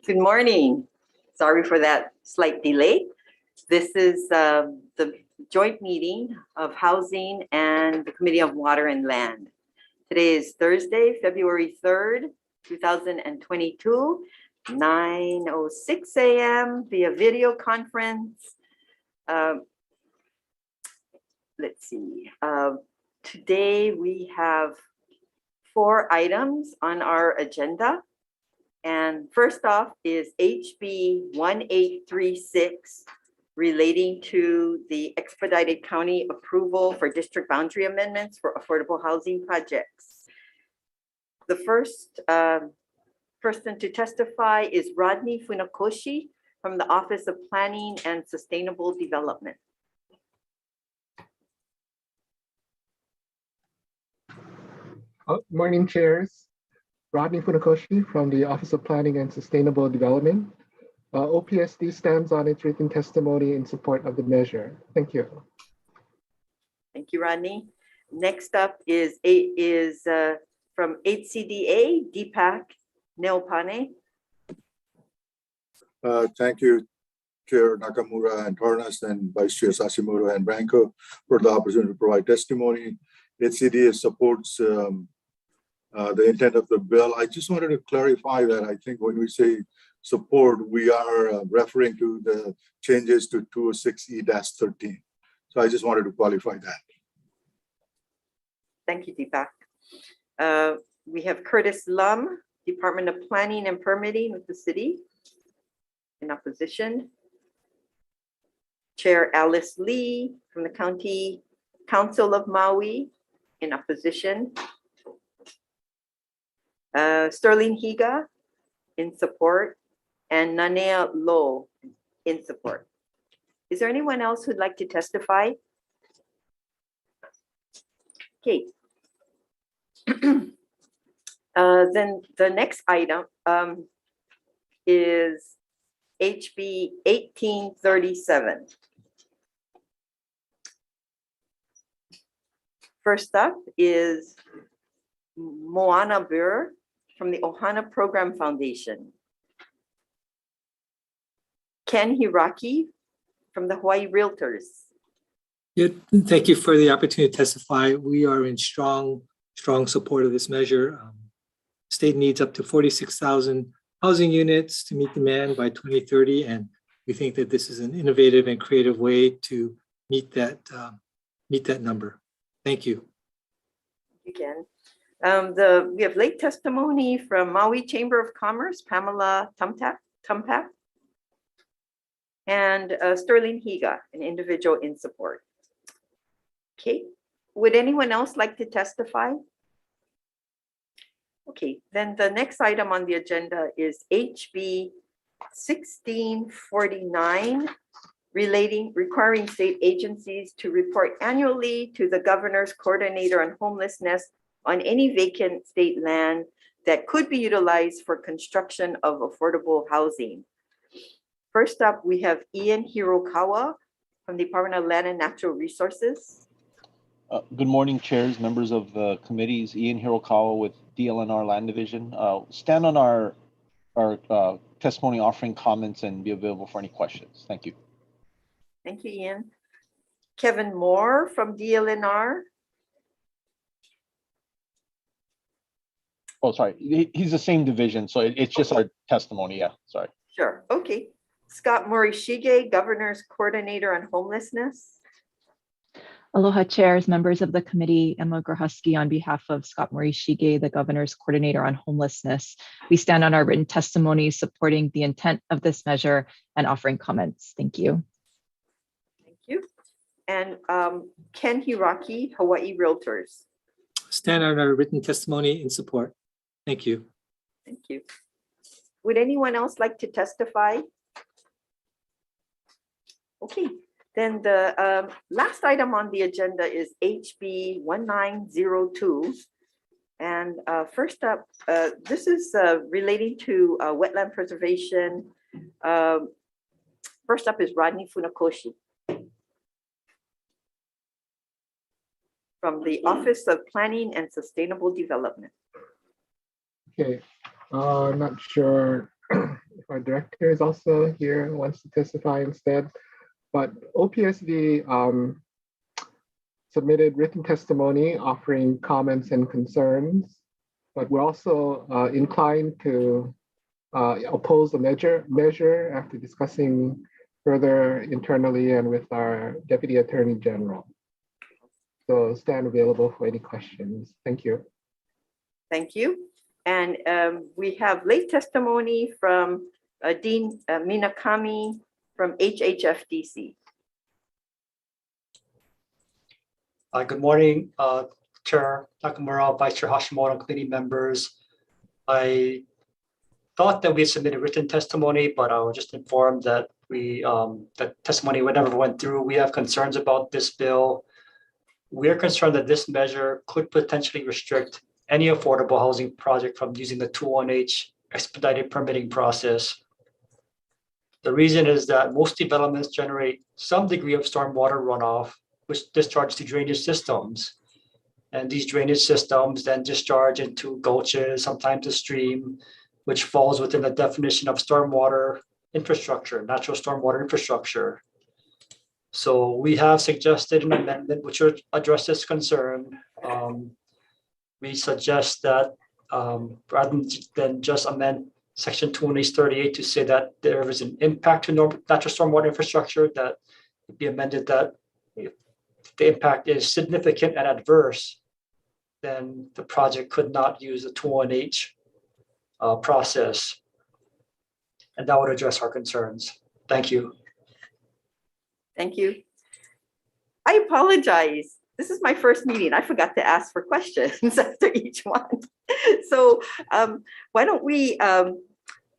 Good morning. Sorry for that slight delay. This is the joint meeting of Housing and the Committee of Water and Land. Today is Thursday, February 3rd, 2022, 9:06 a.m. via video conference. Let's see. Today we have 4 items on our agenda. And first off is HB 1836 relating to the expedited county approval for district boundary amendments for affordable housing projects. The first person to testify is Rodney Funakoshi from the Office of Planning and Sustainable Development. Morning, chairs. Rodney Funakoshi from the Office of Planning and Sustainable Development. OPSD stands on its written testimony in support of the measure. Thank you. Thank you, Rodney. Next up is from HCDA, Deepak Neopane. Thank you, Chair Nakamura and Tarnas and Vice Chair Sashimoto and Branco for the opportunity to provide testimony. HCDA supports the intent of the bill. I just wanted to clarify that I think when we say support, we are referring to the changes to 206E-13. So I just wanted to qualify that. Thank you, Deepak. We have Curtis Lum, Department of Planning and Permitting with the city in opposition. Chair Alice Lee from the County Council of Maui in opposition. Sterling Higa in support, and Nanea Low in support. Is there anyone else who'd like to testify? Okay. Then the next item is HB 1837. First up is Moana Burr from the Ohana Program Foundation. Ken Hiraki from the Hawaii Realtors. Yeah, thank you for the opportunity to testify. We are in strong support of this measure. State needs up to 46,000 housing units to meet demand by 2030, and we think that this is an innovative and creative way to meet that number. Thank you. Again. We have late testimony from Maui Chamber of Commerce, Pamela Tumpak, and Sterling Higa, an individual in support. Okay, would anyone else like to testify? Okay, then the next item on the agenda is HB 1649, requiring state agencies to report annually to the Governor's Coordinator on Homelessness on any vacant state land that could be utilized for construction of affordable housing. First up, we have Ian Hirokawa from the Department of Land and Natural Resources. Good morning, chairs, members of the committees. Ian Hirokawa with DLNR Land Division. Stand on our testimony offering comments and be available for any questions. Thank you. Thank you, Ian. Kevin Moore from DLNR. Oh, sorry. He's the same division, so it's just our testimony. Yeah, sorry. Sure. Okay. Scott Morishige, Governor's Coordinator on Homelessness. Aloha, chairs, members of the committee. Emma Grahusky on behalf of Scott Morishige, the Governor's Coordinator on Homelessness. We stand on our written testimony supporting the intent of this measure and offering comments. Thank you. Thank you. And Ken Hiraki, Hawaii Realtors. Stand on our written testimony in support. Thank you. Thank you. Would anyone else like to testify? Okay, then the last item on the agenda is HB 1902. And first up, this is relating to wetland preservation. First up is Rodney Funakoshi from the Office of Planning and Sustainable Development. Okay, not sure if our director is also here, wants to testify instead. But OPSD submitted written testimony offering comments and concerns, but we're also inclined to oppose the measure after discussing further internally and with our Deputy Attorney General. So stand available for any questions. Thank you. Thank you. And we have late testimony from Dean Minakami from HHFDC. Good morning, Chair Nakamura, Vice Chair Hashimoto, committee members. I thought that we had submitted written testimony, but I was just informed that that testimony never went through. We have concerns about this bill. We are concerned that this measure could potentially restrict any affordable housing project from using the 21H expedited permitting process. The reason is that most developments generate some degree of stormwater runoff, which discharge to drainage systems. And these drainage systems then discharge into gulches, sometimes a stream, which falls within the definition of stormwater infrastructure, natural stormwater infrastructure. So we have suggested an amendment which would address this concern. We suggest that rather than just amend Section 238 to say that there is an impact to natural stormwater infrastructure, that it be amended that if the impact is significant and adverse, then the project could not use the 21H process. And that would address our concerns. Thank you. Thank you. I apologize. This is my first meeting. I forgot to ask for questions after each one. So why don't we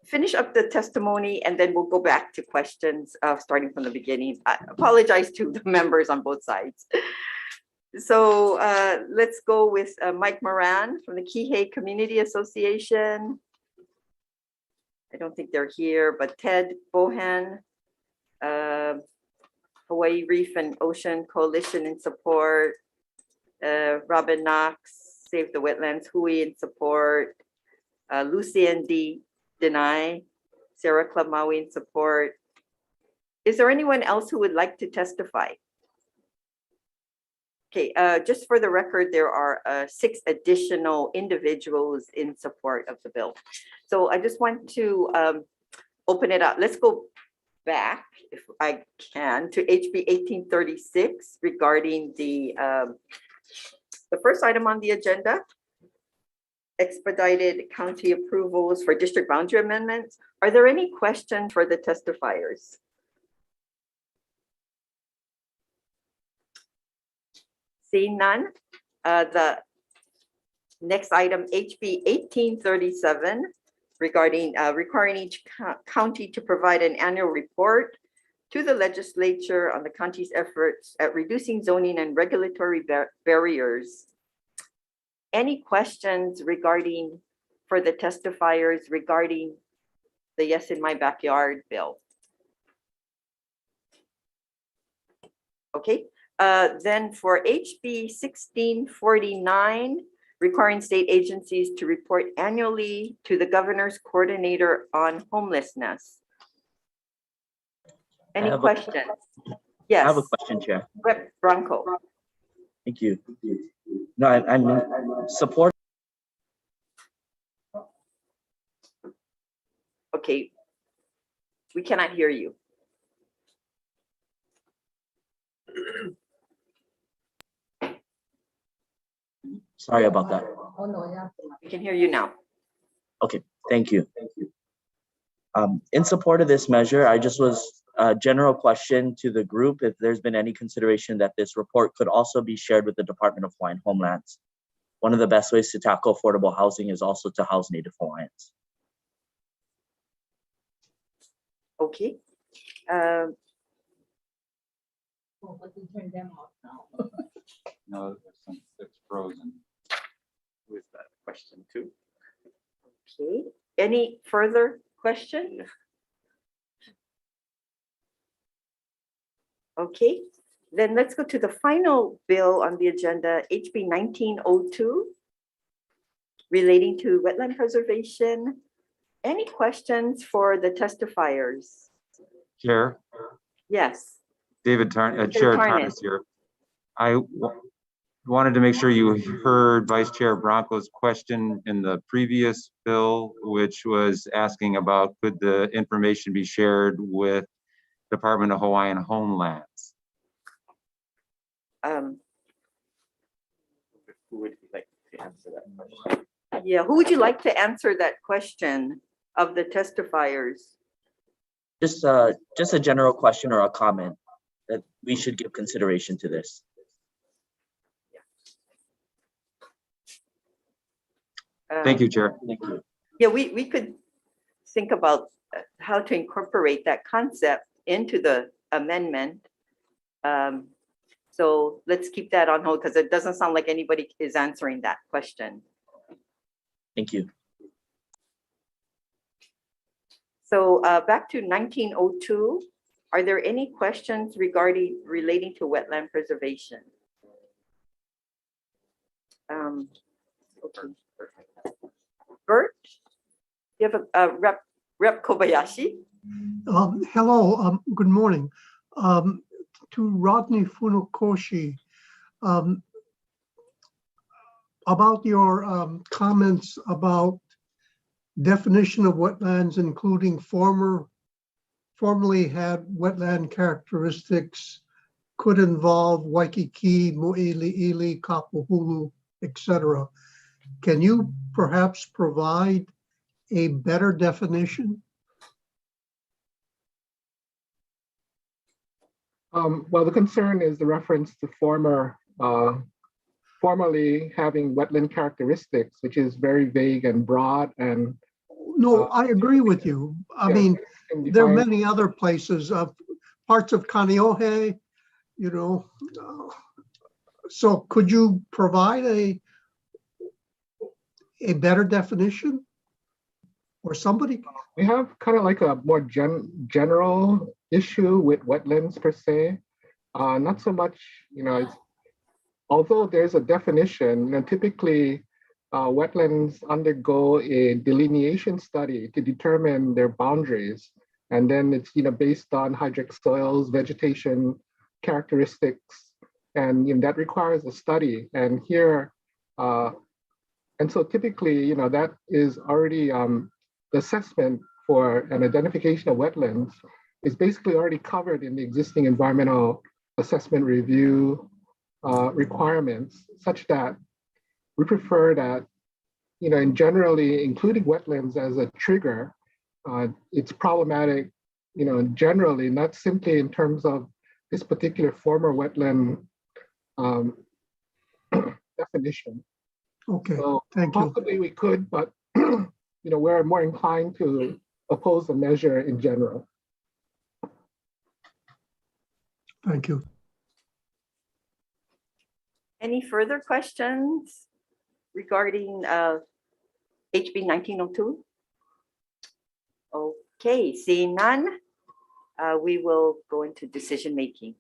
finish up the testimony and then we'll go back to questions starting from the beginning. I apologize to the members on both sides. So let's go with Mike Moran from the Kihei Community Association. I don't think they're here, but Ted Bohan, Hawaii Reef and Ocean Coalition in support, Robin Knox, Save the Wetlands, Hui in support, Lucian D. Denai, Sarah Club Maui in support. Is there anyone else who would like to testify? Okay, just for the record, there are 6 additional individuals in support of the bill. So I just want to open it up. Let's go back, if I can, to HB 1836 regarding the first item on the agenda, expedited county approvals for district boundary amendments. Are there any questions for the testifiers? Seeing none, the next item, HB 1837, regarding requiring each county to provide an annual report to the legislature on the county's efforts at reducing zoning and regulatory barriers. Any questions regarding, for the testifiers regarding the Yes in My Backyard bill? Okay. Then for HB 1649, requiring state agencies to report annually to the governor's coordinator on homelessness. Any questions? Yes. I have a question, Chair. Rep. Branco. Thank you. No, I'm support. Okay. We cannot hear you. Sorry about that. We can hear you now. Okay, thank you. In support of this measure, I just was a general question to the group if there's been any consideration that this report could also be shared with the Department of Hawaiian Homelands. One of the best ways to tackle affordable housing is also to house Native Hawaiians. Okay. Turn them off now. No, it's frozen. With that question too. Okay. Any further questions? Okay. Then let's go to the final bill on the agenda, HB 1902, relating to wetland preservation. Any questions for the testifiers? Chair, Yes. Chair Tarnas. Tarnas here. Wanted to make sure you heard Vice Chair Branco's question in the previous bill, which was asking about could the information be shared with Department of Hawaiian Homelands? Who would you like to answer that question? Yeah, who would you like to answer that question of the testifiers? Just a general question or a comment that we should give consideration to this. Thank you, Chair. Thank you. Yeah, we could think about how to incorporate that concept into the amendment. So let's keep that on hold because it doesn't sound like anybody is answering that question. Thank you. So back to 1902, are there any questions relating to wetland preservation? Okay. Bert, you have a Rep Kobayashi? Hello, good morning. To Rodney Funakoshi, about your comments about definition of wetlands, including formerly had wetland characteristics, could involve Waikiki, Mo'iliili, Kapuhulu, etc. Can you perhaps provide a better definition? Well, the concern is the reference to formerly having wetland characteristics, which is very vague and broad. And no, I agree with you. I mean, there are many other places of parts of Kaneohe, you know. So could you provide a better definition or somebody? We have kind of like a more general issue with wetlands per se. Not so much, you know, although there's a definition, you know, typically wetlands undergo a delineation study to determine their boundaries. And then it's, you know, based on hydric soils, vegetation characteristics, and, you know, that requires a study. And here, and so typically, you know, that is already the assessment for an identification of wetlands is basically already covered in the existing environmental assessment review requirements, such that we prefer that, you know, in generally including wetlands as a trigger, it's problematic, you know, generally, not simply in terms of this particular former wetland definition. Okay, so thank you. Possibly we could, but you know, we're more inclined to oppose the measure in general. Thank you. Any further questions regarding HB 1902? Okay, seeing none, we will go into decision making.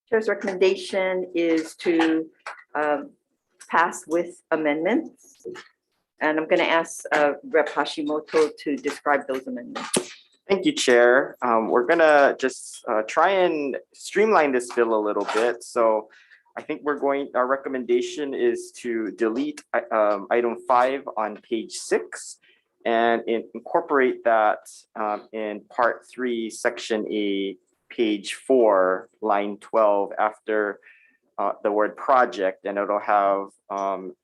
Chair's recommendation is to pass with amendments. And I'm going to ask Rep. Hashimoto to describe those amendments. Thank you, Chair. We're going to just try and streamline this bill a little bit. So I think our recommendation is to delete item 5 on page 6 and incorporate that in part 3, section A, page 4, line 12, after the word project, and it'll have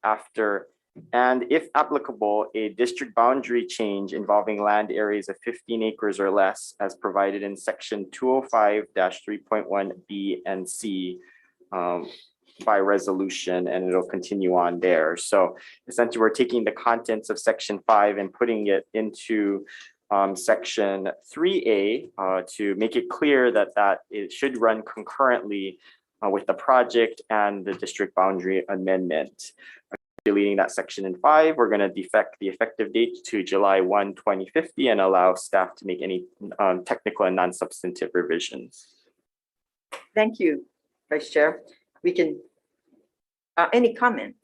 after, and if applicable, a district boundary change involving land areas of 15 acres or less as provided in section 205-3.1 B and C by resolution, and it'll continue on there. So essentially we're taking the contents of section 5 and putting it into section 3A to make it clear that it should run concurrently with the project and the district boundary amendment. deleting that section in 5. We're going to defect the effective date to July 1, 2050 and allow staff to make any technical and non-substantive revisions. Thank you, Vice Chair. We can, any comments?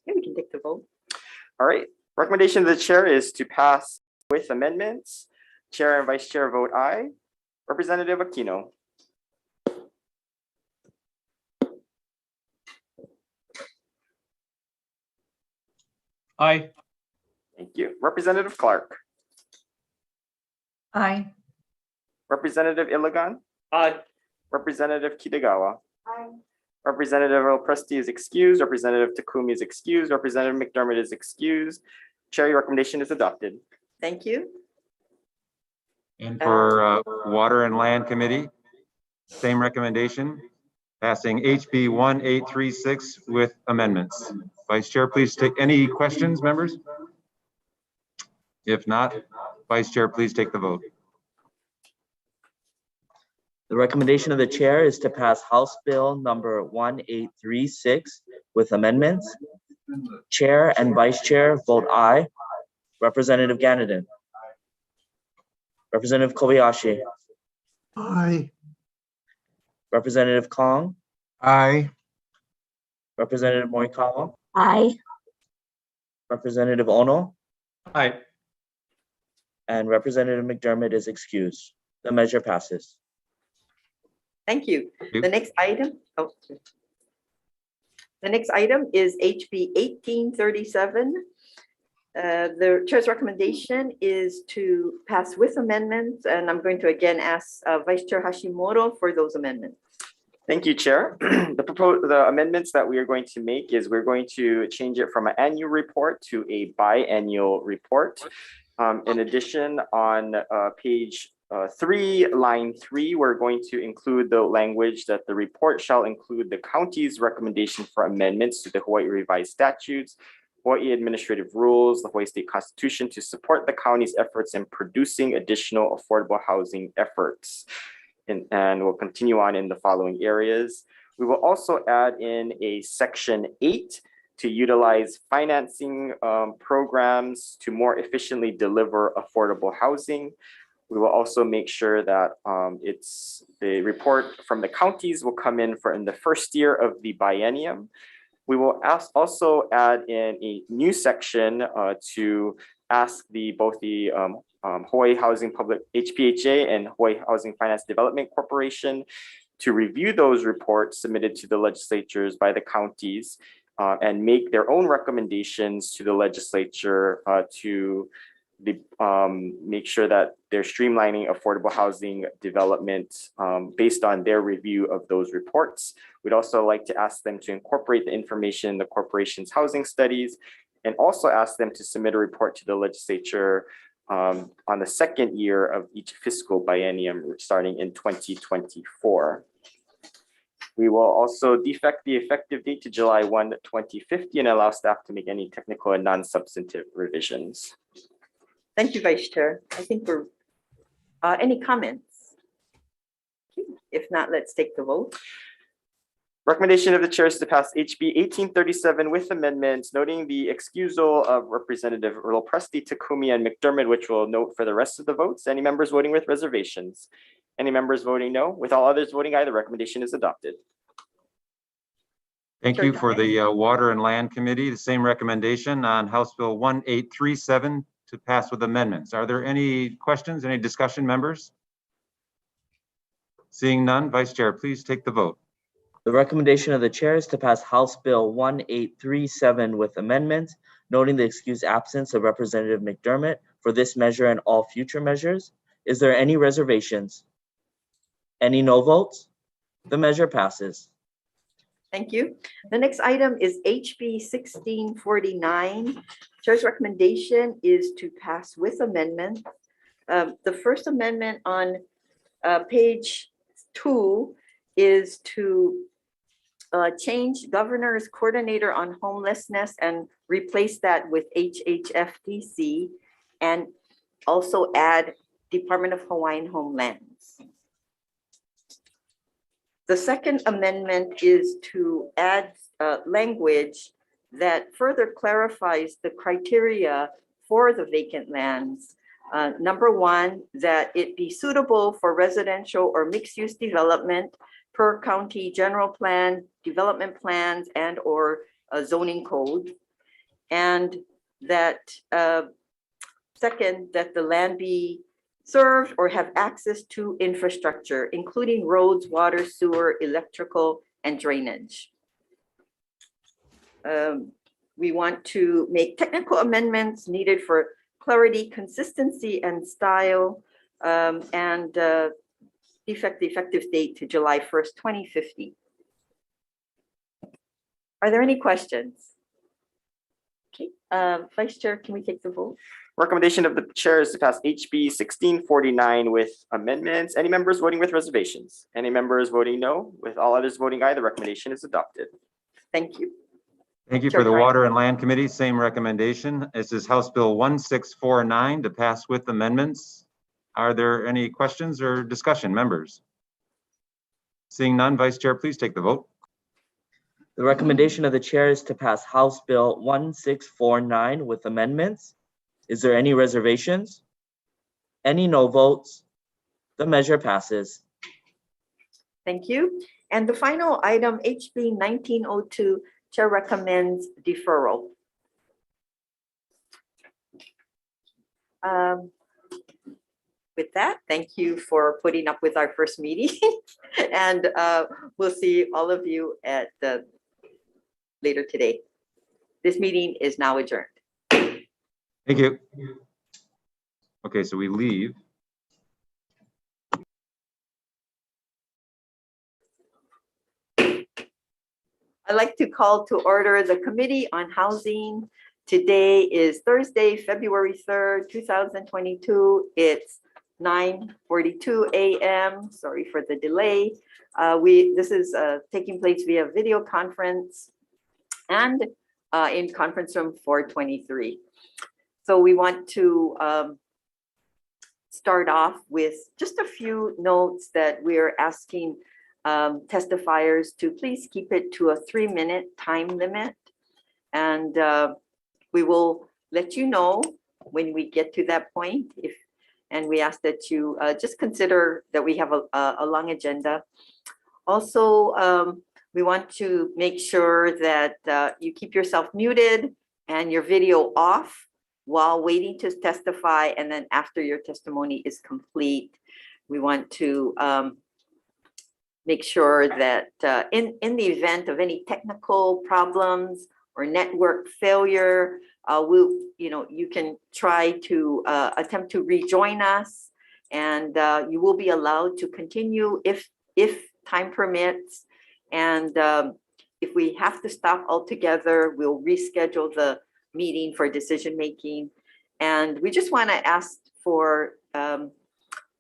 Yeah, we can take the vote. All right. Recommendation of the chair is to pass with amendments. Chair and Vice Chair vote aye. Representative Aquino. Aye. Thank you. Representative Clark. Aye. Representative Iligan. Aye. Representative Kitagawa. Aye. Representative Earl Presti is excused. Representative Takumi is excused. Representative McDermott is excused. Chair, your recommendation is adopted. Thank you. And for Water and Land Committee, same recommendation, passing HB 1836 with amendments. Vice Chair, please take any questions, members? If not, Vice Chair, please take the vote. The recommendation of the chair is to pass House Bill number 1836 with amendments. Chair and Vice Chair vote aye. Representative Ganadin. Representative Kobayashi. Aye. Representative Kong. Aye. Representative Morikawa. Aye. Representative Ono. Aye. And Representative McDermott is excused. The measure passes. Thank you. you. The next item, the next item is HB 1837. The chair's recommendation is to pass with amendments, and I'm going to again ask Vice Chair Hashimoto for those amendments. Thank you, Chair. The amendments that we are going to make is we're going to change it from an annual report to a biannual report. In addition, on page 3, line 3, we're going to include the language that the report shall include the county's recommendation for amendments to the Hawaii revised statutes, Hawaii administrative rules, the Hawaii State Constitution to support the county's efforts in producing additional affordable housing efforts. And we'll continue on in the following areas. We will also add in a section 8 to utilize financing programs to more efficiently deliver affordable housing. We will also make sure that the report from the counties will come in in the first year of the biennium. We will also add in a new section to ask both the Hawaii Housing Public HPHA and Hawaii Housing Finance Development Corporation to review those reports submitted to the legislatures by the counties and make their own recommendations to the legislature to make sure that they're streamlining affordable housing development based on their review of those reports. We'd also like to ask them to incorporate the information in the corporation's housing studies and also ask them to submit a report to the legislature on the second year of each fiscal biennium starting in 2024. We will also defect the effective date to July 1, 2050 and allow staff to make any technical and non-substantive revisions. Thank you, Vice Chair. I think we're, any comments? Okay. If not, let's take the vote. Recommendation of the chair is to pass HB 1837 with amendments, noting the excusal of Representative Earl Presti, Takumi, and McDermott, which we'll note for the rest of the votes. Any members voting with reservations? Any members voting no? With all others voting aye, the recommendation is adopted. Thank you for the Water and Land Committee. The same recommendation on House Bill 1837 to pass with amendments. Are there any questions, any discussion, members? Seeing none, Vice Chair, please take the vote. The recommendation of the chair is to pass House Bill 1837 with amendments, noting the excused absence of Representative McDermott for this measure and all future measures. Is there any reservations? Any no votes? The measure passes. Thank you. The next item is HB 1649. Chair's recommendation is to pass with amendment. The first amendment on page 2 is to change Governor's Coordinator on Homelessness and replace that with HHFDC and also add Department of Hawaiian Homelands. The second amendment is to add language that further clarifies the criteria for the vacant lands. Number one, that it be suitable for residential or mixed-use development per county general plan, development plans, and/or zoning code. And that second, that the land be served or have access to infrastructure, including roads, water, sewer, electrical, and drainage. We want to make technical amendments needed for clarity, consistency, and style, and effective date to July 1st, 2050. Are there any questions? Okay, Vice Chair, can we take the vote? Recommendation of the chair is to pass HB 1649 with amendments. Any members voting with reservations? Any members voting no? With all others voting aye, the recommendation is adopted. Thank you. Thank you Chair for the Bryant. Water and Land Committee. Same recommendation. This is House Bill 1649 to pass with amendments. Are there any questions or discussion, members? Seeing none, Vice Chair, please take the vote. The recommendation of the chair is to pass House Bill 1649 with amendments. Is there any reservations? Any no votes? The measure passes. Thank you. And the final item, HB 1902, Chair recommends deferral. With that, thank you for putting up with our first meeting. And we'll see all of you at later today. This meeting is now adjourned. Thank you. Okay, so we leave. I'd like to call to order the Committee on Housing. Today is Thursday, February 3rd, 2022. It's 9:42 a.m. Sorry for the delay. This is taking place via video conference and in conference room 423. So we want to start off with just a few notes that we're asking testifiers to please keep it to a 3-minute time limit. And we will let you know when we get to that point. And we ask that you just consider that we have a long agenda. Also, we want to make sure that you keep yourself muted and your video off while waiting to testify. And then after your testimony is complete, we want to make sure that in the event of any technical problems or network failure, you can try to attempt to rejoin us, and you will be allowed to continue if time permits. And if we have to stop altogether, we'll reschedule the meeting for decision making. And we just want to ask for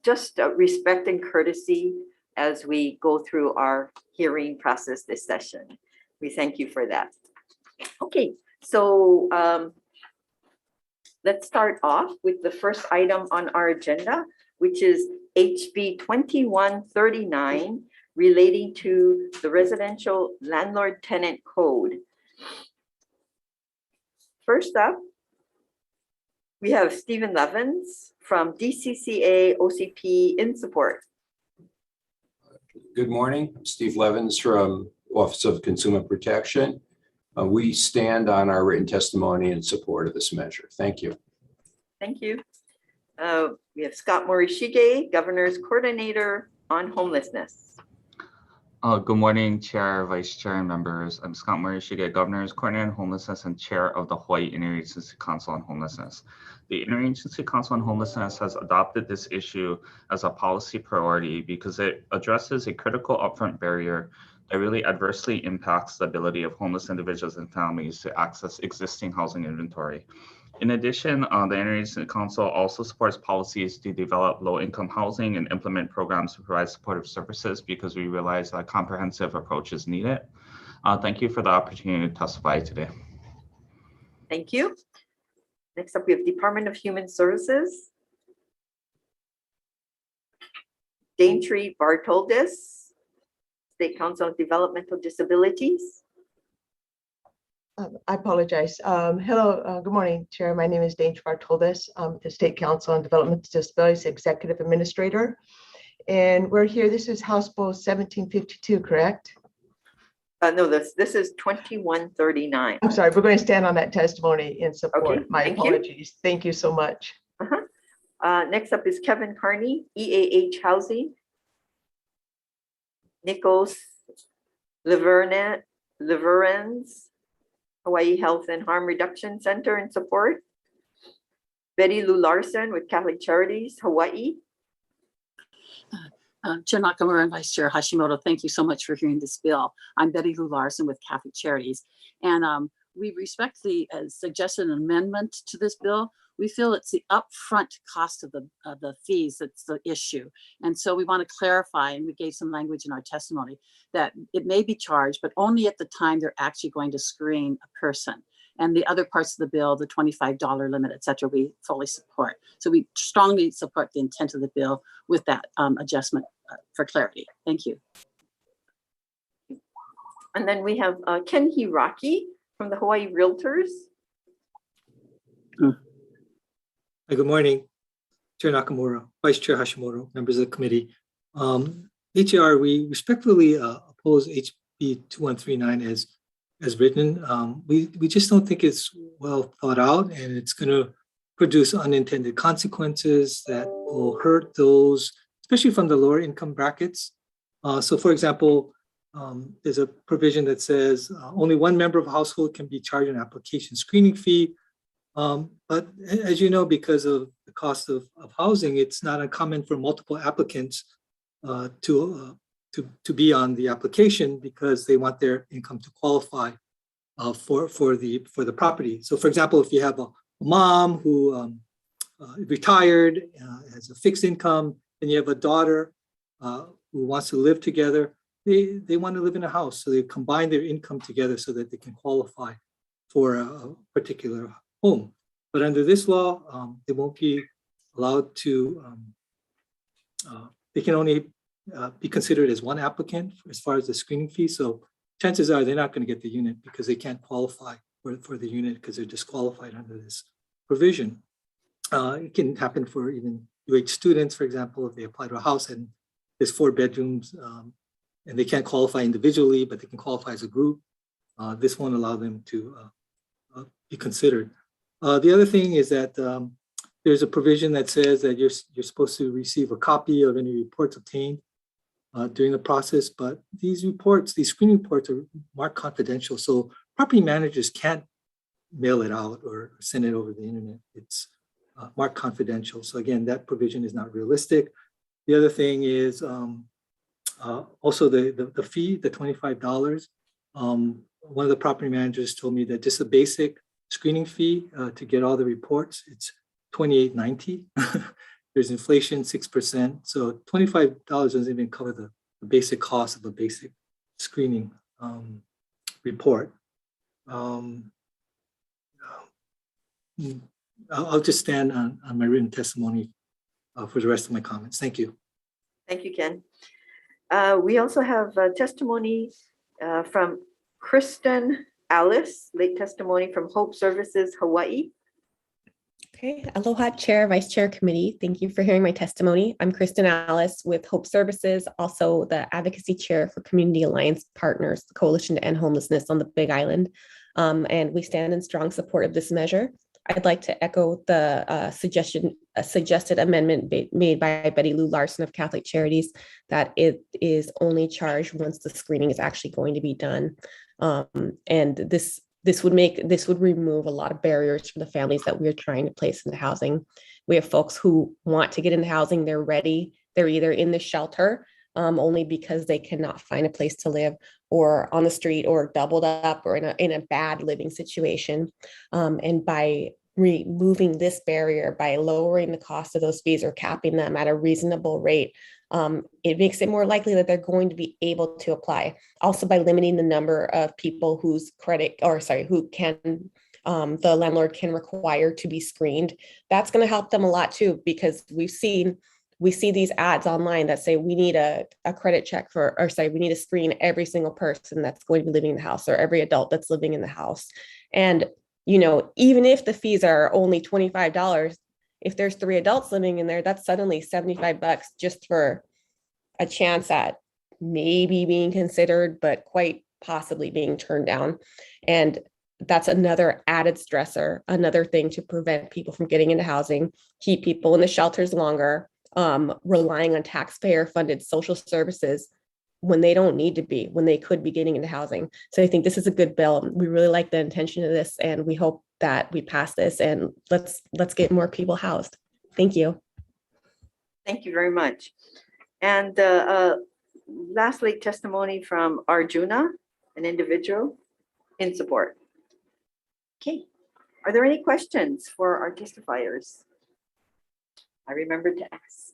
just respect and courtesy as we go through our hearing process this session. We thank you for that. Okay, so let's start off with the first item on our agenda, which is HB 2139, relating to the Residential Landlord Tenant Code. First up, we have Stephen Levins from DCCA OCP in support. Good morning, I'm Steve Levins from Office of Consumer Protection. We stand on our written testimony in support of this measure. Thank you. Thank you. We have Scott Morishige, Governor's Coordinator on Homelessness. Good morning, Chair, Vice Chair, and members. I'm Scott Morishige, Governor's Coordinator on Homelessness and Chair of the Hawaii Interagency Council on Homelessness. The Interagency Council on Homelessness has adopted this issue as a policy priority because it addresses a critical upfront barrier that really adversely impacts the ability of homeless individuals and families to access existing housing inventory. In addition, the Interagency Council also supports policies to develop low-income housing and implement programs to provide supportive services because we realize a comprehensive approach is needed. Thank you for the opportunity to testify today. Thank you. Next up, we have Department of Human Services. Daintree Bartoldes. State Council on Developmental Disabilities. I apologize. Hello, good morning, Chair. My name is Dane Bartoldes. I'm the State Council on Developmental Disabilities Executive Administrator. And we're here, this is House Bill 1752, correct? No, this is 2139. I'm sorry, we're going to stand on that testimony in support. Okay, My thank you. apologies. Thank you so much. Next up is Kevin Carney, EAH Housing. Nichols Liverens, Hawaii Health and Harm Reduction Center in support. Betty Lou Larson with Catholic Charities, Hawaii. Chair Nakamura and Vice Chair Hashimoto, thank you so much for hearing this bill. I'm Betty Lou Larson with Catholic Charities, and we respectfully suggested an amendment to this bill. We feel it's the upfront cost of the fees that's the issue, and so we want to clarify, and we gave some language in our testimony, that it may be charged, but only at the time they're actually going to screen a person. And the other parts of the bill, the $25 limit, et cetera, we fully support. So we strongly support the intent of the bill with that adjustment for clarity. Thank you. And then we have Ken Hiraki from the Hawaii Realtors. Good morning, Chair Nakamura, Vice Chair Hashimoto, members of the committee. HAR, we respectfully oppose HB 2139 as written. We just don't think it's well thought out, and it's going to produce unintended consequences that will hurt those, especially from the lower income brackets. So for example, there's a provision that says only one member of a household can be charged an application screening fee. But as you know, because of the cost of housing, it's not uncommon for multiple applicants to be on the application because they want their income to qualify for the property. So for example, if you have a mom who retired, has a fixed income, and you have a daughter who wants to live together, they want to live in a house. So they combine their income together so that they can qualify for a particular home. But under this law, they won't be allowed to, they can only be considered as one applicant as far as the screening fee. So chances are they're not going to get the unit because they can't qualify for the unit because they're disqualified under this provision. It can happen for even UH students, for example, if they apply to a house and there's 4 bedrooms and they can't qualify individually, but they can qualify as a group. This won't allow them to be considered. The other thing is that there's a provision that says that you're supposed to receive a copy of any reports obtained during the process, but these screening reports are marked confidential, so property managers can't mail it out or send it over the internet. It's marked confidential. So again, that provision is not realistic. The other thing is also the fee, the $25. One of the property managers told me that just a basic screening fee to get all the reports, it's $28.90. There's inflation, 6%. So $25 doesn't even cover the basic cost of a basic screening report. I'll just stand on my written testimony for the rest of my comments. Thank you. Thank you, Ken. We also have testimony from Kristen Alice, late testimony from Hope Services, Hawaii. Okay, aloha, Chair, Vice Chair Committee. Thank you for hearing my testimony. I'm Kristen Alice with Hope Services, also the Advocacy Chair for Community Alliance Partners, the Coalition to End Homelessness on the Big Island. And we stand in strong support of this measure. I'd like to echo the suggested amendment made by Betty Lou Larson of Catholic Charities, that it is only charged once the screening is actually going to be done. And this would remove a lot of barriers from the families that we're trying to place into housing. We have folks who want to get into housing, they're ready, they're either in the shelter only because they cannot find a place to live, or on the street, or doubled up, or in a bad living situation. And by removing this barrier, by lowering the cost of those fees or capping them at a reasonable rate, it makes it more likely that they're going to be able to apply. Also, by limiting the number of people whose who can the landlord can require to be screened, that's going to help them a lot too, because we've seen we see these ads online that say we need a credit check for, or say we need to screen every single person that's going to be living in the house or every adult that's living in the house. And, you know, even if the fees are only $25, if there's 3 adults living in there, that's suddenly $75 just for a chance at maybe being considered, but quite possibly being turned down. And that's another added stressor, another thing to prevent people from getting into housing, keep people in the shelters longer, relying on taxpayer funded social services when they don't need to be, when they could be getting into housing. So I think this is a good bill. We really like the intention of this, and we hope that we pass this and let's get more people housed. Thank you. Thank you very much. And lastly, testimony from Arjuna, an individual in support. Okay, are there any questions for our testifiers? I remembered to ask.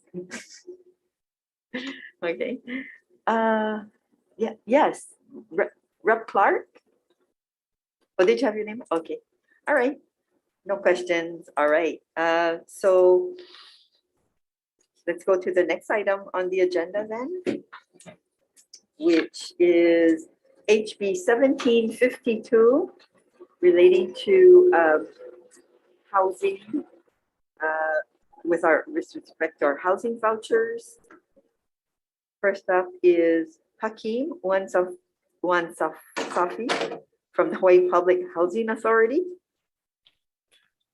Okay. Yeah, yes, Rep Clark. Oh, did you have your name? Okay, all right. No questions, all right. So let's go to the next item on the agenda then, which is HB 1752, relating to housing with respect to our housing vouchers. First up is Hakeem Wansafi from the Hawaii Public Housing Authority.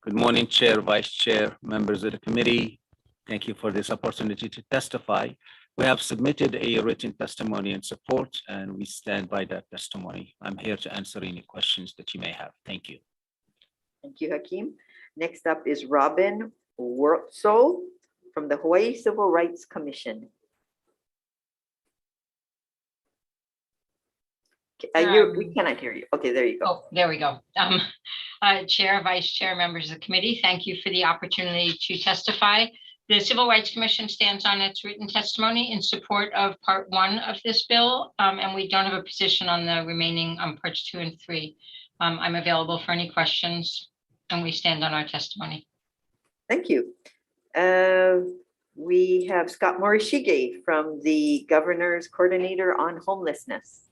Good morning, Chair, Vice Chair, members of the committee. Thank you for this opportunity to testify. We have submitted a written testimony in support, and we stand by that testimony. I'm here to answer any questions that you may have. Thank you. Thank you, Hakeem. Next up is Robin Wurtzel from the Hawaii Civil Rights Commission. We cannot hear you. Okay, there you go. Oh, there we go. Chair, Vice Chair, members of the committee, thank you for the opportunity to testify. The Civil Rights Commission stands on its written testimony in support of Part 1 of this bill, and we don't have a position on the remaining Parts 2 and 3. I'm available for any questions, and we stand on our testimony. Thank you. We have Scott Morishige from the Governor's Coordinator on Homelessness.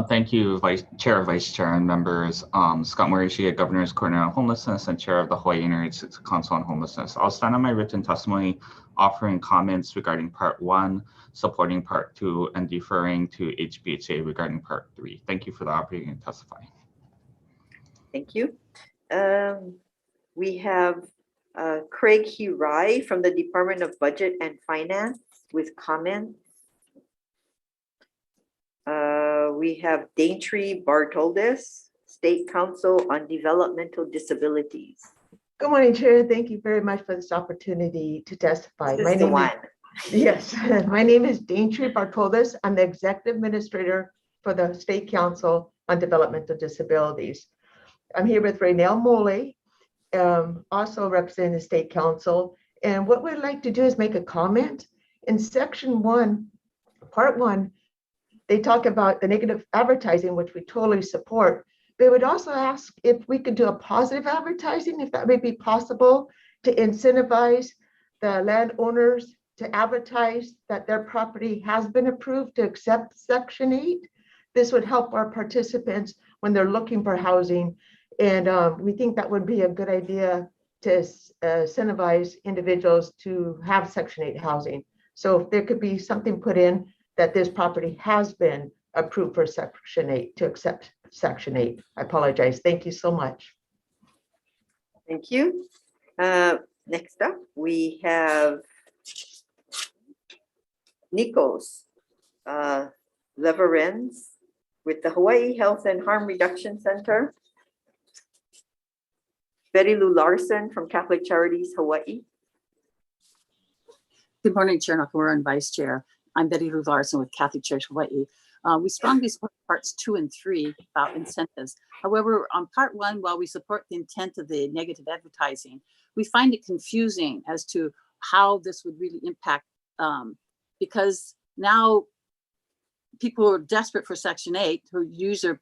Thank you, Vice Chair, and members. Scott Morishige, Governor's Coordinator on Homelessness and Chair of the Hawaii Integrated Council on Homelessness. I'll stand on my written testimony offering comments regarding Part 1, supporting Part 2, and deferring to HBHA regarding Part 3. Thank you for the opportunity to testify. Thank you. We have Craig Hirai from the Department of Budget and Finance with comments. We have Daintree Bartoldes, State Council on Developmental Disabilities. Good morning, Chair. Thank you very much for this opportunity to testify. This is the one. Yes, my name is Daintree Bartoldes. I'm the Executive Administrator for the State Council on Developmental Disabilities. I'm here with Raynell Mole, also representing the State Council. And what we'd like to do is make a comment. In Section 1, Part 1, they talk about the negative advertising, which we totally support. They would also ask if we could do a positive advertising, if that may be possible, to incentivize the landowners to advertise that their property has been approved to accept Section 8. This would help our participants when they're looking for housing. And we think that would be a good idea to incentivize individuals to have Section 8 housing. So if there could be something put in that this property has been approved for Section 8 to accept Section 8. I apologize. Thank you so much. Thank you. Next up, we have Nikos Leverenz with the Hawaii Health and Harm Reduction Center. Betty Lou Larson from Catholic Charities, Hawaii. Good morning, Chair Nakamura and Vice Chair. I'm Betty Lou Larson with Catholic Church Hawaii. We strongly support Parts 2 and 3 about incentives. However, on Part 1, while we support the intent of the negative advertising, we find it confusing as to how this would really impact, because now people who are desperate for Section 8, who use their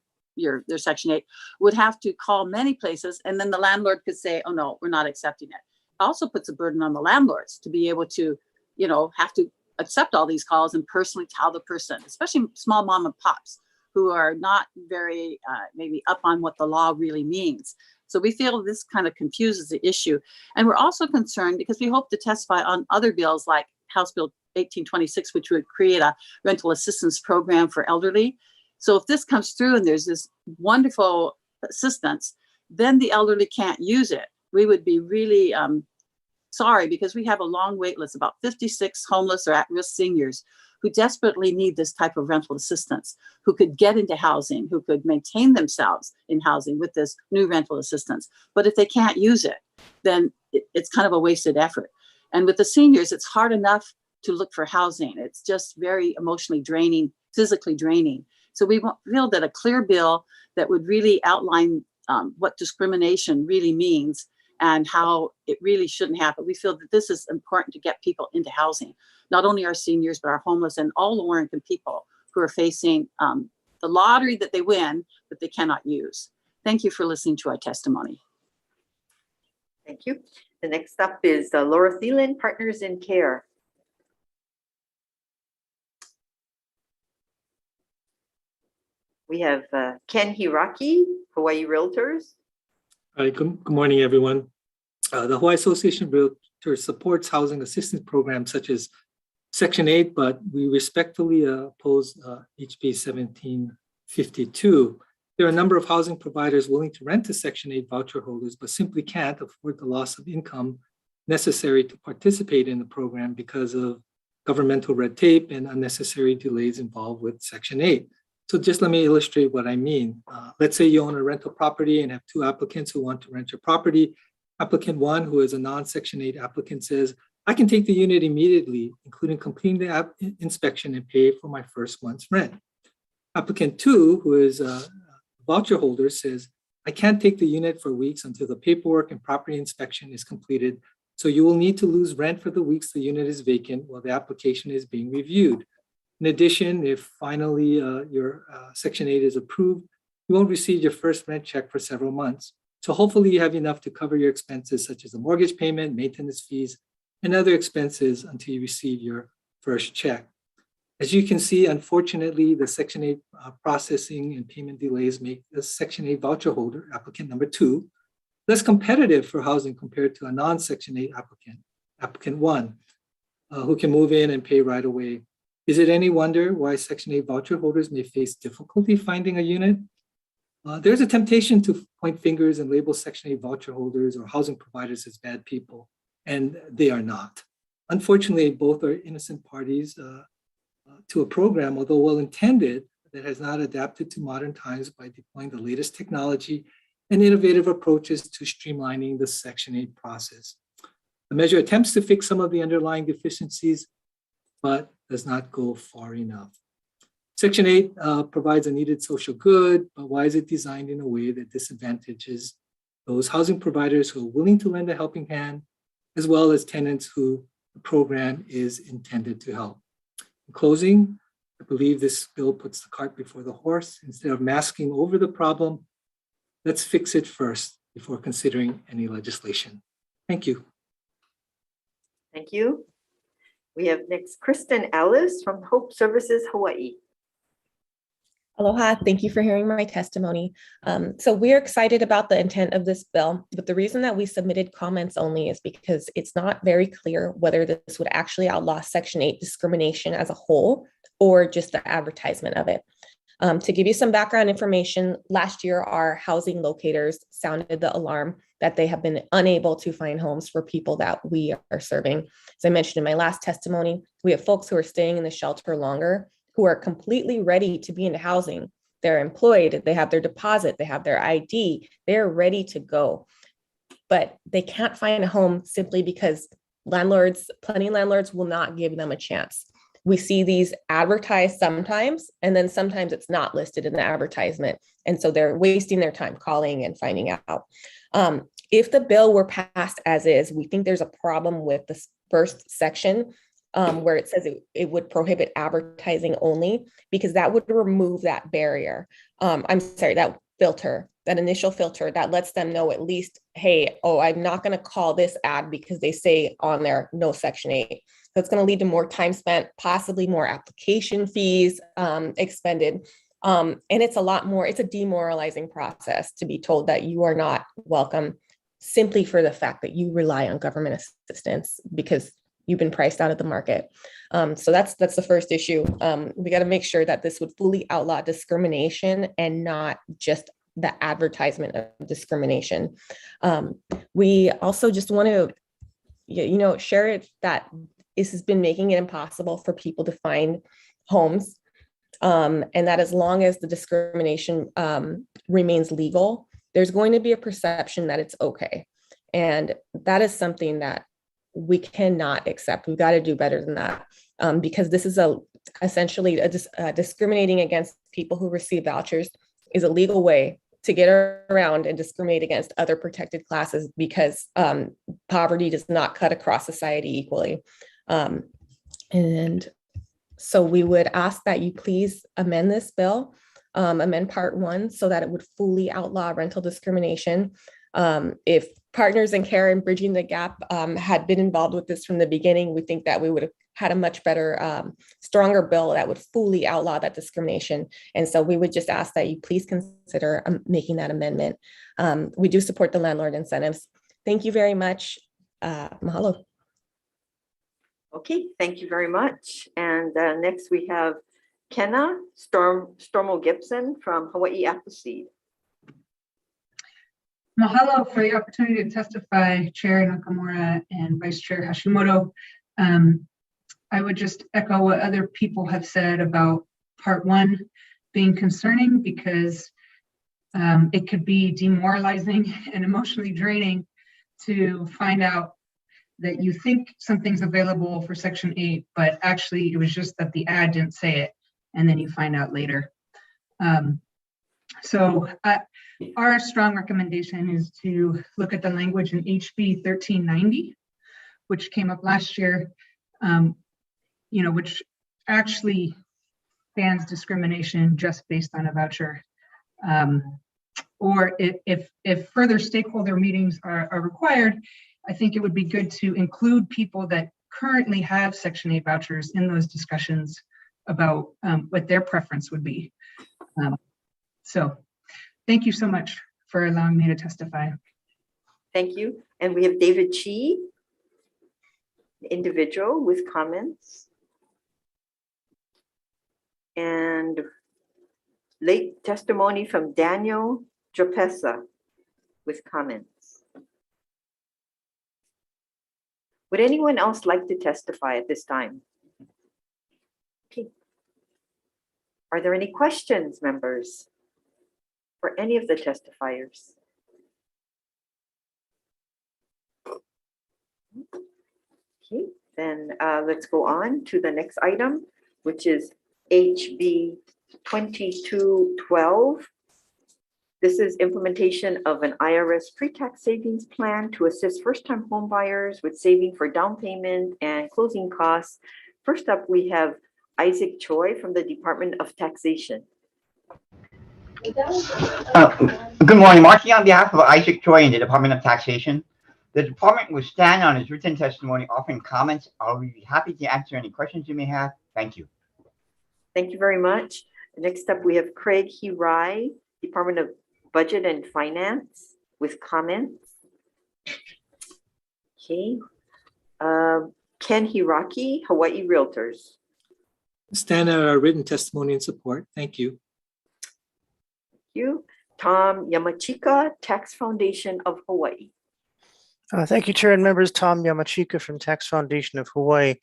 Section 8, would have to call many places, and then the landlord could say, oh no, we're not accepting it. It also puts a burden on the landlords to be able to have to accept all these calls and personally tell the person, especially small mom and pops who are not very maybe up on what the law really means. So we feel this kind of confuses the issue. And we're also concerned because we hope to testify on other bills like House Bill 1826, which would create a rental assistance program for elderly. So if this comes through and there's this wonderful assistance, then the elderly can't use it. We would be really sorry because we have a long wait list, about 56 homeless or at-risk seniors who desperately need this type of rental assistance, who could get into housing, who could maintain themselves in housing with this new rental assistance. But if they can't use it, then it's kind of a wasted effort. And with the seniors, it's hard enough to look for housing. It's just very emotionally draining, physically draining. So we feel that a clear bill that would really outline what discrimination really means and how it really shouldn't happen. We feel that this is important to get people into housing, not only our seniors, but our homeless and all lower-income people who are facing the lottery that they win, but they cannot use. Thank you for listening to our testimony. Thank you. The next up is Laura Thielen, Partners in Care. We have Ken Hiraki, Hawaii Realtors. All right, good morning, everyone. The Hawaii Association of Realtors supports housing assistance programs such as Section 8, but we respectfully oppose HB 1752. There are a number of housing providers willing to rent to Section 8 voucher holders, but simply can't afford the loss of income necessary to participate in the program because of governmental red tape and unnecessary delays involved with Section 8. So just let me illustrate what I mean. Let's say you own a rental property and have two applicants who want to rent your property. Applicant 1, who is a non-Section 8 applicant, says, I can take the unit immediately, including completing the inspection and pay for my first month's rent. Applicant 2, who is a voucher holder, says, I can't take the unit for weeks until the paperwork and property inspection is completed, so you will need to lose rent for the weeks the unit is vacant while the application is being reviewed. In addition, if finally your Section 8 is approved, you won't receive your first rent check for several months. So hopefully you have enough to cover your expenses such as a mortgage payment, maintenance fees, and other expenses until you receive your first check. As you can see, unfortunately, the Section 8 processing and payment delays make the Section 8 voucher holder, applicant number 2, less competitive for housing compared to a non-Section 8 applicant 1, who can move in and pay right away. Is it any wonder why Section 8 voucher holders may face difficulty finding a unit? There's a temptation to point fingers and label Section 8 voucher holders or housing providers as bad people, and they are not. Unfortunately, both are innocent parties to a program, although well-intended, that has not adapted to modern times by deploying the latest technology and innovative approaches to streamlining the Section 8 process. The measure attempts to fix some of the underlying deficiencies, but does not go far enough. Section 8 provides a needed social good, but why is it designed in a way that disadvantages those housing providers who are willing to lend a helping hand, as well as tenants who the program is intended to help? In closing, I believe this bill puts the cart before the horse. Instead of masking over the problem, let's fix it first before considering any legislation. Thank you. Thank you. We have next Kristen Ellis from Hope Services Hawaii. Aloha, thank you for hearing my testimony. So we're excited about the intent of this bill, but the reason that we submitted comments only is because it's not very clear whether this would actually outlaw Section 8 discrimination as a whole or just the advertisement of it. To give you some background information, last year our housing locators sounded the alarm that they have been unable to find homes for people that we are serving. As I mentioned in my last testimony, we have folks who are staying in the shelter longer, who are completely ready to be into housing. They're employed, they have their deposit, they have their ID, they're ready to go. But they can't find a home simply because plenty of landlords will not give them a chance. We see these advertised sometimes, and then sometimes it's not listed in the advertisement. And so they're wasting their time calling and finding out. If the bill were passed as is, we think there's a problem with the first section where it says it would prohibit advertising only, because that would remove that barrier. That filter that initial filter that lets them know at least, hey, oh, I'm not going to call this ad because they say on there no Section 8. So it's going to lead to more time spent, possibly more application fees expended. And it's a lot more, it's a demoralizing process to be told that you are not welcome simply for the fact that you rely on government assistance because you've been priced out of the market. So that's the first issue. We got to make sure that this would fully outlaw discrimination and not just the advertisement of discrimination. We also just want to, share it that this has been making it impossible for people to find homes. And that as long as the discrimination remains legal, there's going to be a perception that it's okay. And that is something that we cannot accept. We've got to do better than that because this is essentially discriminating against people who receive vouchers is a legal way to get around and discriminate against other protected classes because poverty does not cut across society equally. And so we would ask that you please amend this bill, amend Part 1 so that it would fully outlaw rental discrimination. If Partners in Care and Bridging the Gap had been involved with this from the beginning, we think that we would have had a much better, stronger bill that would fully outlaw that discrimination. And so we would just ask that you please consider making that amendment. We do support the landlord incentives. Thank you very much. Mahalo. Okay, thank you very much. And next we have Kenna Stormo Gibson from Hawai'i Appleseed. Mahalo for the opportunity to testify, Chair Nakamura and Vice Chair Hashimoto. I would just echo what other people have said about Part 1 being concerning because it could be demoralizing and emotionally draining to find out that you think something's available for Section 8, but actually it was just that the ad didn't say it, and then you find out later. So our strong recommendation is to look at the language in HB 1390, which came up last year, which actually bans discrimination just based on a voucher. Or if further stakeholder meetings are required, I think it would be good to include people that currently have Section 8 vouchers in those discussions about what their preference would be. So thank you so much for allowing me to testify. Thank you. And we have David Chi, individual with comments. And late testimony from Daniel Japesa with comments. Would anyone else like to testify at this time? Okay. Are there any questions, members, for any of the testifiers? Okay, then let's go on to the next item, which is HB 2212. This is implementation of an IRS pre-tax savings plan to assist first-time home buyers with saving for down payment and closing costs. First up, we have Isaac Choi from the Department of Taxation. Good morning, Marcy on behalf of Isaac Choi in the Department of Taxation. The department will stand on its written testimony offering comments. I'll be happy to answer any questions you may have. Thank you. Thank you very much. Next up, we have Craig Hirai, Department of Budget and Finance with comments. Okay. Ken Hiraki, Hawaii Realtors. Stand on our written testimony in support. Thank you. Thank you. Tom Yamachika, Tax Foundation of Hawaii. Thank you, Chair and members. Tom Yamachika from Tax Foundation of Hawaii.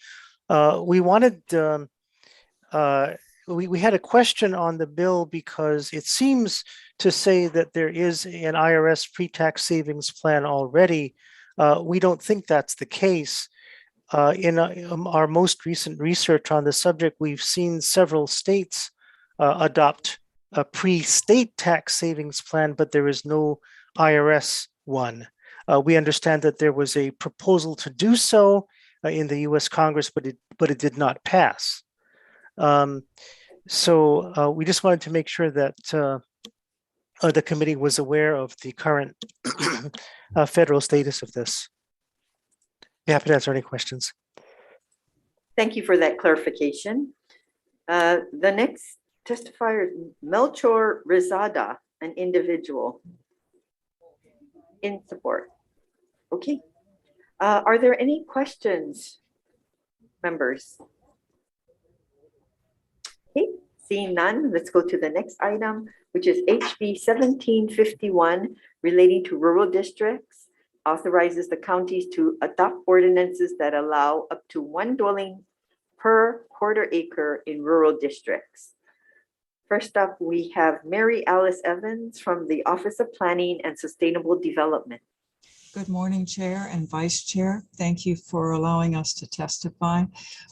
We had a question on the bill because it seems to say that there is an IRS pre-tax savings plan already. We don't think that's the case. In our most recent research on the subject, we've seen several states adopt a pre-state tax savings plan, but there is no IRS one. We understand that there was a proposal to do so in the U.S. Congress, but it did not pass. So we just wanted to make sure that the committee was aware of the current federal status of this. Be happy to answer any questions. Thank you for that clarification. The next testifier is Melchor Rizada, an individual. In support. Okay. Are there any questions, members? Okay, seeing none, let's go to the next item, which is HB 1751 relating to rural districts, authorizes the counties to adopt ordinances that allow up to one dwelling per quarter acre in rural districts. First up, we have Mary Alice Evans from the Office of Planning and Sustainable Development. Good morning, Chair and Vice Chair. Thank you for allowing us to testify.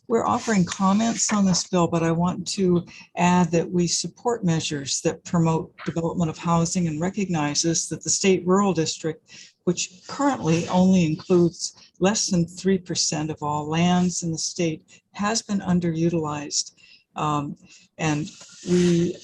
We're offering comments on this bill, but I want to add that we support measures that promote development of housing and recognizes that the state rural district, which currently only includes less than 3% of all lands in the state, has been underutilized. And we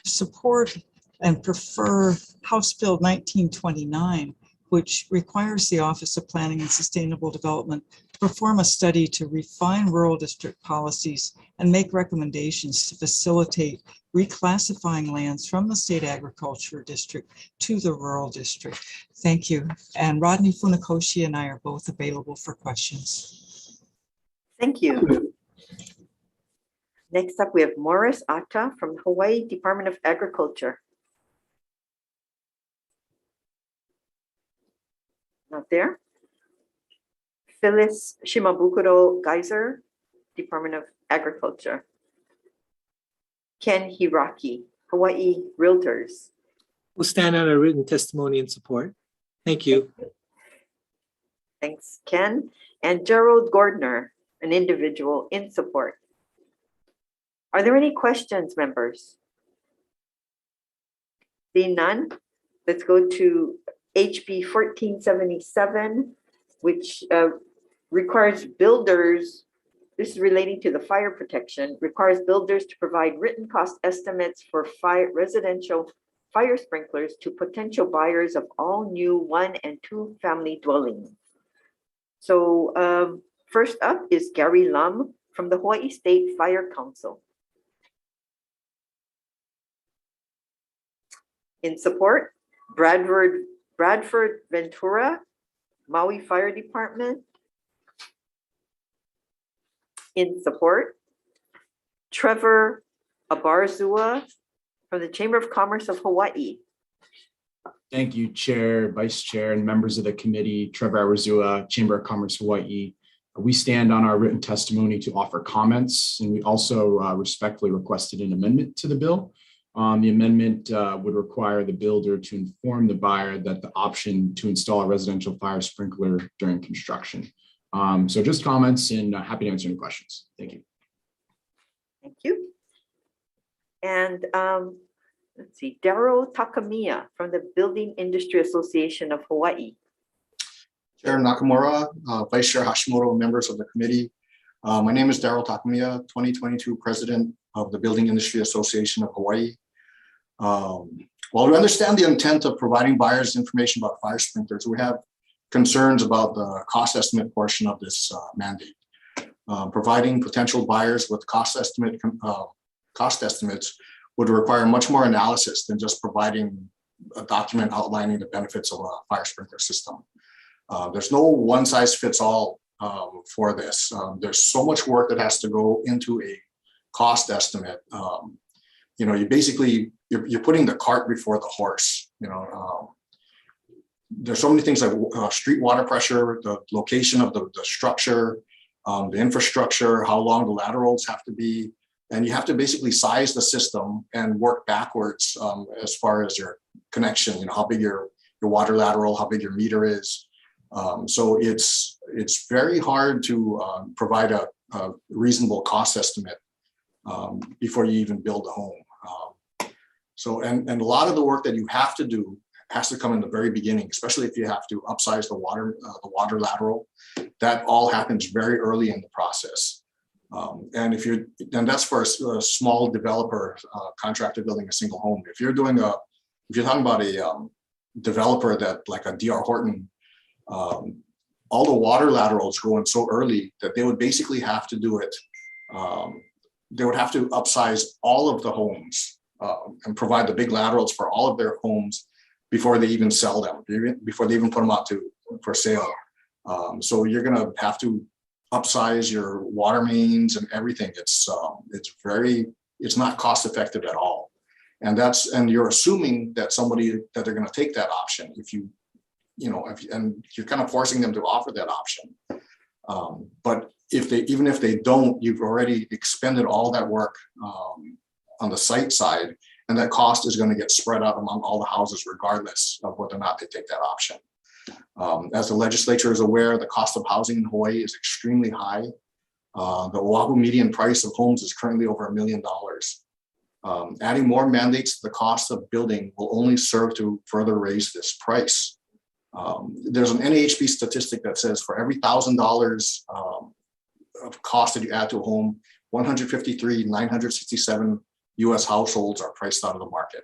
support and prefer House Bill 1929, which requires the Office of Planning and Sustainable Development to perform a study to refine rural district policies and make recommendations to facilitate reclassifying lands from the state agriculture district to the rural district. Thank you. And Rodney Funakoshi and I are both available for questions. Thank you. Next up, we have Morris Atta from Hawaii Department of Agriculture. Not there. Phyllis Shimabukuro Geyser, Department of Agriculture. Ken Hiraki, Hawaii Realtors. We'll stand on a written testimony in support. Thank you. Thanks, Ken. And Gerald Gordner, an individual, in support. Are there any questions, members? Seeing none, let's go to HB 1477, which requires builders, this is relating to the fire protection, requires builders to provide written cost estimates for residential fire sprinklers to potential buyers of all new 1 and 2 family dwellings. So first up is Gary Lum from the Hawaii State Fire Council. In support, Bradford Ventura, Maui Fire Department. In support, Trevor Abarzua from the Chamber of Commerce of Hawaii. Thank you, Chair, Vice Chair, and members of the committee. Trevor Abarzua, Chamber of Commerce Hawaii. We stand on our written testimony to offer comments, and we also respectfully requested an amendment to the bill. The amendment would require the builder to inform the buyer that the option to install a residential fire sprinkler during construction. So just comments, and happy to answer any questions. Thank you. Thank you. And let's see, Daryl Takamiya from the Building Industry Association of Hawaii. Chair Nakamura, Vice Chair Hashimoto, members of the committee. My name is Daryl Takamiya, 2022 President of the Building Industry Association of Hawaii. While we understand the intent of providing buyers information about fire sprinklers, we have concerns about the cost estimate portion of this mandate. Providing potential buyers with cost estimates would require much more analysis than just providing a document outlining the benefits of a fire sprinkler system. There's no one size fits all for this. There's so much work that has to go into a cost estimate. You know, you're putting the cart before the horse. You know, there's so many things like street water pressure, the location of the structure, the infrastructure, how long the laterals have to be, and you have to basically size the system and work backwards as far as your connection. You know, how big your water lateral, how big your meter is. So it's very hard to provide a reasonable cost estimate before you even build a home. And a lot of the work that you have to do has to come in the very beginning, especially if you have to upsize the water lateral. That all happens very early in the process. And that's for a small developer contractor building a single home. If you're talking about a developer that like a DR Horton, all the water laterals go in so early that they would basically have to do it. They would have to upsize all of the homes and provide the big laterals for all of their homes before they even sell them, before they even put them out for sale. So you're gonna have to upsize your water mains and everything. It's not cost effective at all. And you're assuming that they're gonna take that option and you're kind of forcing them to offer that option. But even if they don't, you've already expended all that work on the site side, and that cost is going to get spread out among all the houses regardless of whether or not they take that option. As the legislature is aware, the cost of housing in Hawaii is extremely high. The Oahu median price of homes is currently over $1 million. Adding more mandates to the cost of building will only serve to further raise this price. There's an NAHB statistic that says for every $1,000 of cost that you add to a home, 153,967 US households are priced out of the market.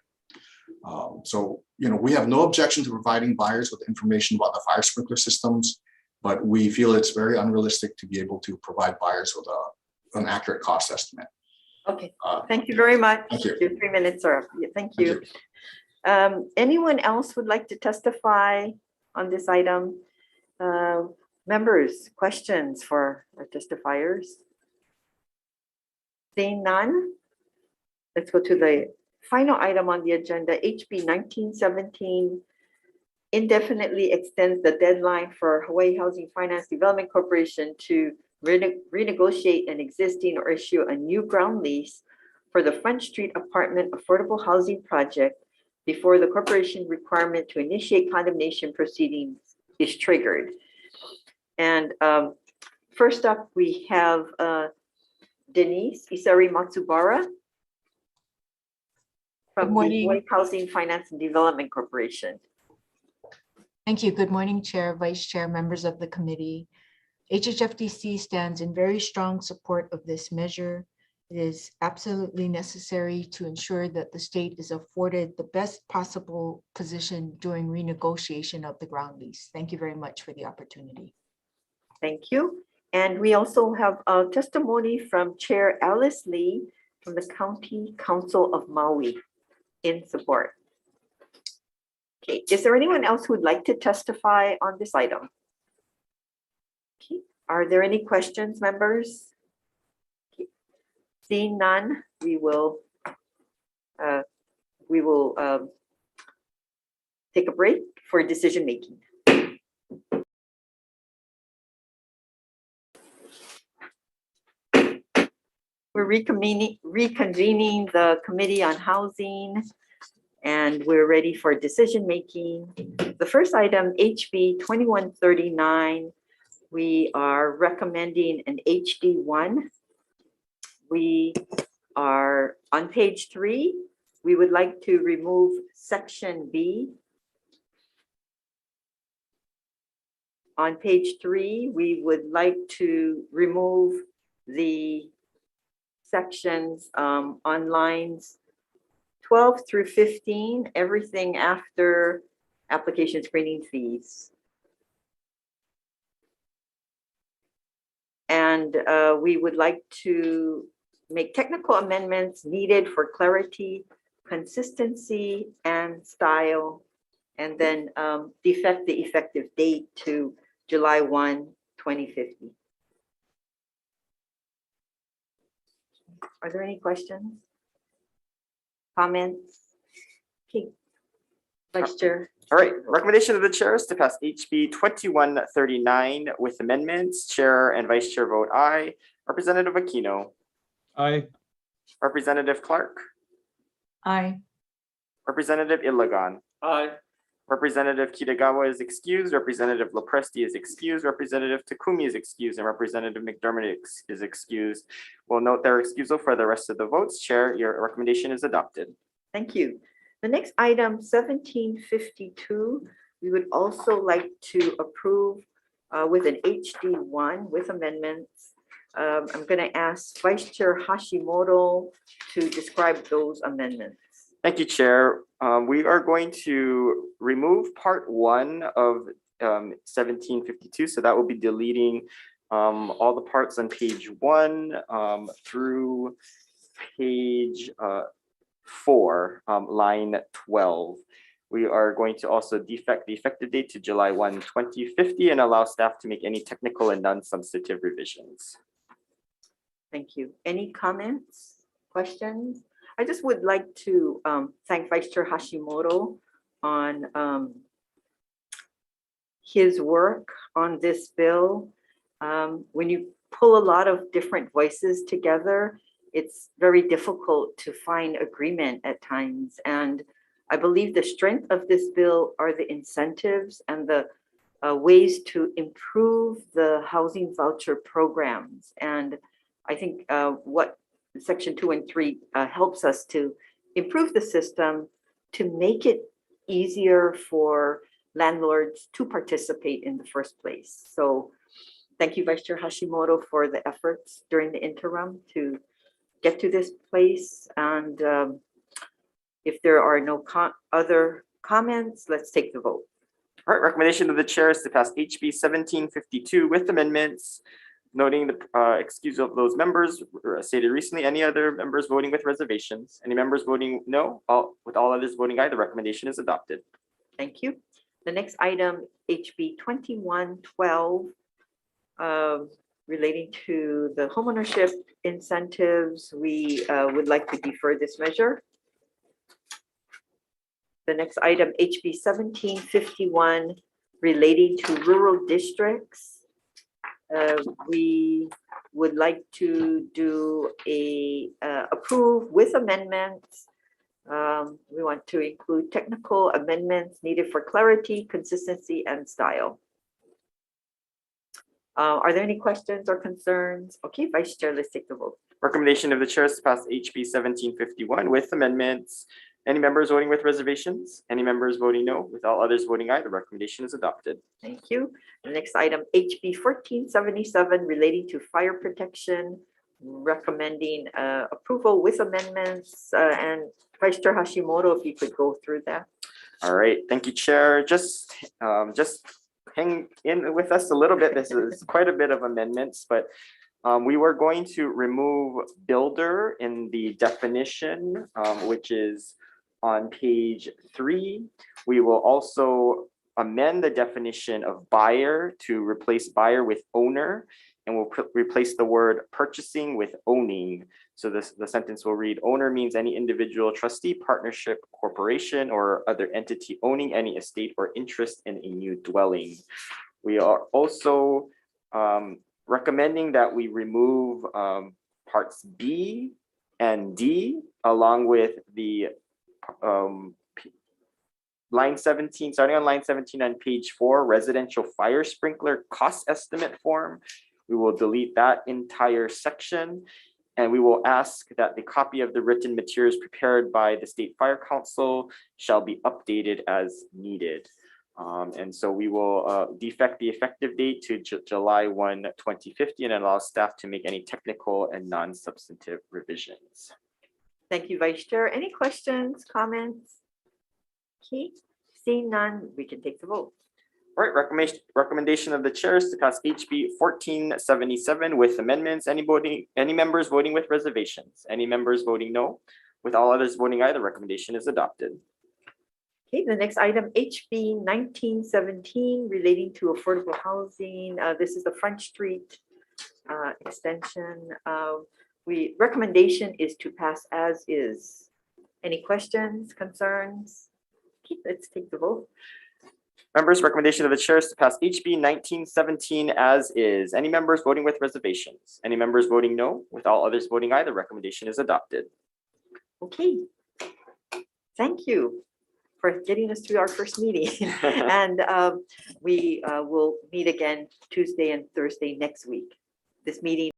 So, we have no objection to providing buyers with information about the fire sprinkler systems, but we feel it's very unrealistic to be able to provide buyers with an accurate cost estimate. Okay, thank you very much. Thank you. Your 3 minutes are up. Yeah, thank you. Anyone else would like to testify on this item? Members, questions for our testifiers? Seeing none, let's go to the final item on the agenda. HB 1917 indefinitely extends the deadline for Hawaii Housing Finance Development Corporation to renegotiate an existing or issue a new ground lease for the Front Street Apartment Affordable Housing Project before the corporation requirement to initiate condemnation proceedings is triggered. And first up, we have Denise Isari Matsubara from the Hawaii Housing Finance and Development Corporation. Thank you. Good morning, Chair, Vice Chair, members of the committee. HHFDC stands in very strong support of this measure. It is absolutely necessary to ensure that the state is afforded the best possible position during renegotiation of the ground lease. Thank you very much for the opportunity. Thank you. And we also have a testimony from Chair Alice Lee from the County Council of Maui in support. Okay, is there anyone else who would like to testify on this item? Okay, are there any questions, members? Okay. Seeing none, we will take a break for decision making. We're reconvening the Committee on Housing, and we're ready for decision making. The first item, HB 2139, we are recommending an HD1. We are on page 3. We would like to remove section B. On page 3, we would like to remove the sections on lines 12 through 15, everything after application screening fees. And we would like to make technical amendments needed for clarity, consistency, and style, and then defect the effective date to July 1, 2050. Are there any questions? Comments? Okay, Vice Chair. All right, recommendation of the chair is to pass HB 2139 with amendments. Chair and Vice Chair vote aye. Representative Aquino. Aye. Representative Clark. Aye. Representative Ilagan. Aye. Representative Kitagawa is excused. Representative Lopresti is excused. Representative Takumi is excused, and Representative McDermott is excused. We'll note their excusal for the rest of the votes. Chair, your recommendation is adopted. Thank you. The next item, 1752, we would also like to approve with an HD1 with amendments, I'm going to ask Vice Chair Hashimoto to describe those amendments. Thank you, Chair. We are going to remove part 1 of 1752. So that will be deleting all the parts on page 1 through page 4, line 12. We are going to also defect the effective date to July 1, 2050 and allow staff to make any technical and non-substantive revisions. Thank you. Any comments, questions? I just would like to thank Vice Chair Hashimoto on his work on this bill. When you pull a lot of different voices together, it's very difficult to find agreement at times. And I believe the strength of this bill are the incentives and the ways to improve the housing voucher programs. And I think what Section 2 and 3 helps us to improve the system to make it easier for landlords to participate in the first place. So thank you, Vice Chair Hashimoto, for the efforts during the interim to get to this place. And if there are no other comments, let's take the vote. All right, recommendation of the chair is to pass HB 1752 with amendments, noting the excuse of those members stated recently. Any other members voting with reservations? Any members voting no? With all others voting aye, the recommendation is adopted. Thank you. The next item, HB 2112, relating to the homeownership incentives. We would like to defer this measure. The next item, HB 1751, relating to rural districts. We would like to do a approve with amendments. We want to include technical amendments needed for clarity, consistency, and style. Are there any questions or concerns? Okay, Vice Chair, let's take the vote. Recommendation of the chair is to pass HB 1751 with amendments. Any members voting with reservations? Any members voting no? With all others voting aye, the recommendation is adopted. Thank you. The next item, HB 1477, relating to fire protection, recommending approval with amendments. And Vice Chair Hashimoto, if you could go through that. All right, thank you, Chair. Just hang in with us a little bit. This is quite a bit of amendments, but we were going to remove builder in the definition, which is on page 3. We will also amend the definition of buyer to replace buyer with owner, and we'll replace the word purchasing with owning. So the sentence will read, owner means any individual, trustee, partnership, corporation, or other entity owning any estate or interest in a new dwelling. We are also recommending that we remove parts B and D along with the line 17, starting on line 17 on page 4, residential fire sprinkler cost estimate form. We will delete that entire section, and we will ask that the copy of the written materials prepared by the State Fire Council shall be updated as needed. And so we will defect the effective date to July 1, 2050 and allow staff to make any technical and non-substantive revisions. Thank you, Vice Chair. Any questions, comments? Okay, seeing none, we can take the vote. All right, recommendation of the chair is to pass HB 1477 with amendments. Any members voting with reservations? Any members voting no? With all others voting aye, the recommendation is adopted. Okay, the next item, HB 1917, relating to affordable housing. This is the Front Street extension. Recommendation is to pass as is. Any questions, concerns? Okay, let's take the vote. Members, recommendation of the chair is to pass HB 1917 as is. Any members voting with reservations? Any members voting no? With all others voting aye, the recommendation is adopted. Okay, thank you for getting us to our first meeting. And we will meet again Tuesday and Thursday next week. This meeting